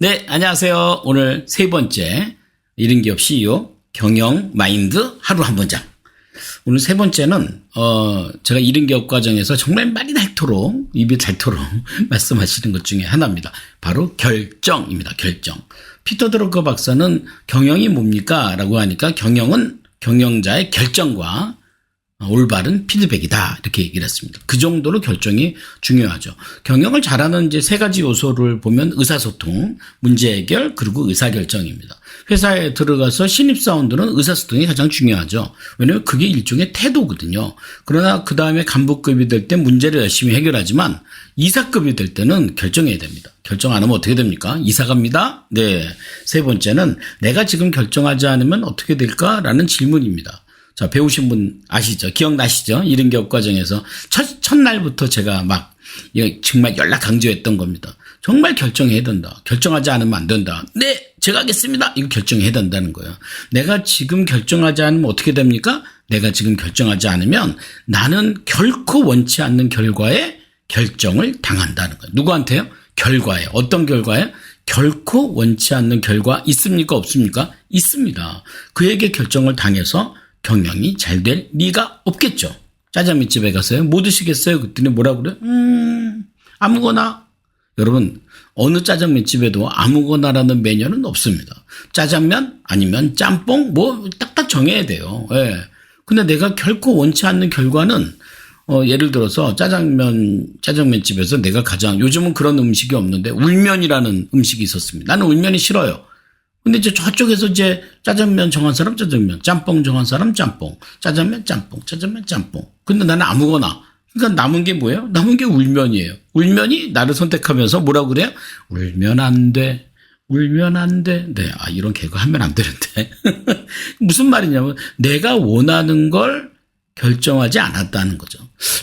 네, 안녕하세요. 오늘 세 번째 이른기업 CEO 경영 마인드 하루 한 문장. 오늘 세 번째는 제가 이른기업 과정에서 정말 말이 닳도록 입이 닳도록 말씀하시는 것 중에 하나입니다. 바로 결정입니다. 결정. 피터 드러커 박사는 경영이 뭡니까? 라고 하니까 경영은 경영자의 결정과 올바른 피드백이다. 이렇게 얘기를 했습니다. 그 정도로 결정이 중요하죠. 경영을 잘하는 이제 세 가지 요소를 보면 의사소통, 문제 해결, 그리고 의사결정입니다. 회사에 들어가서 신입사원들은 의사소통이 가장 중요하죠. 왜냐하면 그게 일종의 태도거든요. 그러나 그 다음에 간부급이 될 때 문제를 열심히 해결하지만 이사급이 될 때는 결정해야 됩니다. 결정 안 하면 어떻게 됩니까? 이사 갑니다. 네. 세 번째는 내가 지금 결정하지 않으면 어떻게 될까라는 질문입니다. 자, 배우신 분 아시죠? 기억나시죠? 이른기업 과정에서 첫날부터 제가 막 정말 연락 강조했던 겁니다. 정말 결정해야 된다. 결정하지 않으면 안 된다. 네, 제가 하겠습니다. 이거 결정해야 된다는 거예요. 내가 지금 결정하지 않으면 어떻게 됩니까? 내가 지금 결정하지 않으면 나는 결코 원치 않는 결과에 결정을 당한다는 거예요. 누구한테요? 결과에. 어떤 결과에? 결코 원치 않는 결과 있습니까? 없습니까? 있습니다. 그에게 결정을 당해서 경영이 잘 될 리가 없겠죠. 짜장면집에 가서요. 뭐 드시겠어요? 그랬더니 뭐라 그래요? 아무거나. 여러분, 어느 짜장면집에도 아무거나라는 메뉴는 없습니다. 짜장면 아니면 짬뽕 뭐 딱딱 정해야 돼요. 예. 근데 내가 결코 원치 않는 결과는 예를 들어서 짜장면집에서 내가 요즘은 그런 음식이 없는데 울면이라는 음식이 있었습니다. 나는 울면이 싫어요. 근데 이제 저쪽에서 이제 짜장면 정한 사람 짜장면, 짬뽕 정한 사람 짬뽕, 짜장면 짬뽕. 근데 나는 아무거나. 그러니까 남은 게 뭐예요? 남은 게 울면이에요. 울면이 나를 선택하면서 뭐라고 그래요? 울면 안 돼. 울면 안 돼. 네, 이런 개그 하면 안 되는데. 무슨 말이냐면 내가 원하는 걸 결정하지 않았다는 거죠.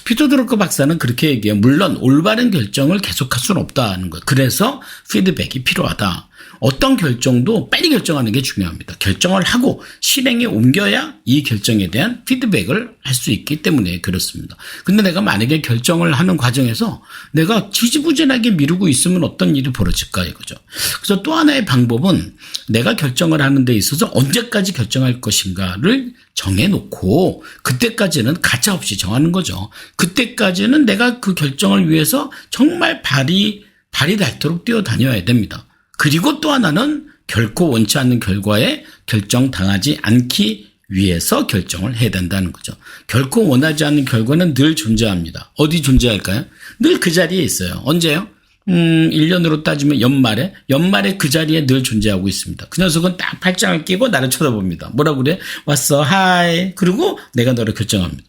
피터 드러커 박사는 그렇게 얘기해요. 물론 올바른 결정을 계속할 수는 없다는 거예요. 그래서 피드백이 필요하다. 어떤 결정도 빨리 결정하는 게 중요합니다. 결정을 하고 실행에 옮겨야 이 결정에 대한 피드백을 할 수 있기 때문에 그렇습니다. 근데 내가 만약에 결정을 하는 과정에서 내가 지지부진하게 미루고 있으면 어떤 일이 벌어질까 이거죠. 그래서 또 하나의 방법은 내가 결정을 하는 데 있어서 언제까지 결정할 것인가를 정해놓고 그때까지는 가차없이 정하는 거죠. 그때까지는 내가 그 결정을 위해서 정말 발이 닳도록 뛰어다녀야 됩니다. 그리고 또 하나는 결코 원치 않는 결과에 결정당하지 않기 위해서 결정을 해야 된다는 거죠. 결코 원하지 않는 결과는 늘 존재합니다. 어디 존재할까요? 늘 그 자리에 있어요. 언제요? 1년으로 따지면 연말에 그 자리에 늘 존재하고 있습니다. 그 녀석은 딱 팔짱을 끼고 나를 쳐다봅니다. 뭐라고 그래? 왔어, 하이. 그리고 내가 너를 결정합니다.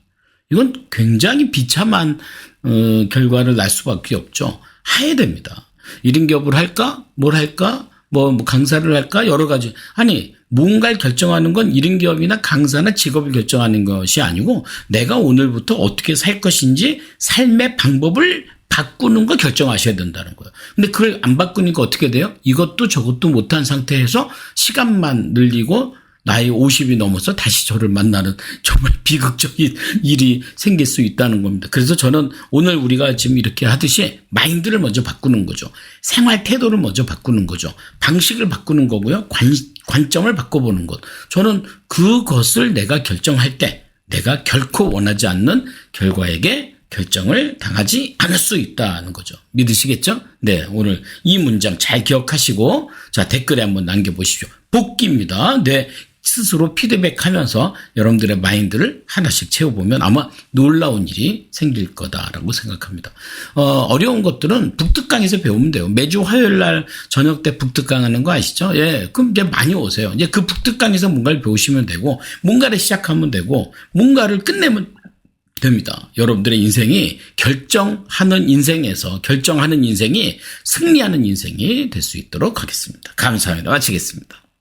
이건 굉장히 비참한 결과를 날 수밖에 없죠. 해야 됩니다. 이른기업을 할까? 뭘 할까? 뭐 강사를 할까? 여러 가지. 아니, 뭔가를 결정하는 건 이른기업이나 강사나 직업을 결정하는 것이 아니고 내가 오늘부터 어떻게 살 것인지 삶의 방법을 바꾸는 거 결정하셔야 된다는 거예요. 근데 그걸 안 바꾸니까 어떻게 돼요? 이것도 저것도 못한 상태에서 시간만 늘리고 나이 50이 넘어서 다시 저를 만나는 정말 비극적인 일이 생길 수 있다는 겁니다. 그래서 저는 오늘 우리가 지금 이렇게 하듯이 마인드를 먼저 바꾸는 거죠. 생활 태도를 먼저 바꾸는 거죠. 방식을 바꾸는 거고요. 관점을 바꿔보는 것. 저는 그것을 내가 결정할 때 내가 결코 원하지 않는 결과에게 결정을 당하지 않을 수 있다는 거죠. 믿으시겠죠? 네, 오늘 이 문장 잘 기억하시고 자 댓글에 한번 남겨보십시오. 복기입니다. 네, 스스로 피드백하면서 여러분들의 마인드를 하나씩 채워보면 아마 놀라운 일이 생길 거다라고 생각합니다. 어려운 것들은 북특강에서 배우면 돼요. 매주 화요일 날 저녁 때 북특강 하는 거 아시죠? 예, 그럼 이제 많이 오세요. 이제 그 북특강에서 뭔가를 배우시면 되고 뭔가를 시작하면 되고 뭔가를 끝내면 됩니다. 여러분들의 인생이 결정하는 인생이 승리하는 인생이 될 수 있도록 하겠습니다. 감사합니다. 마치겠습니다.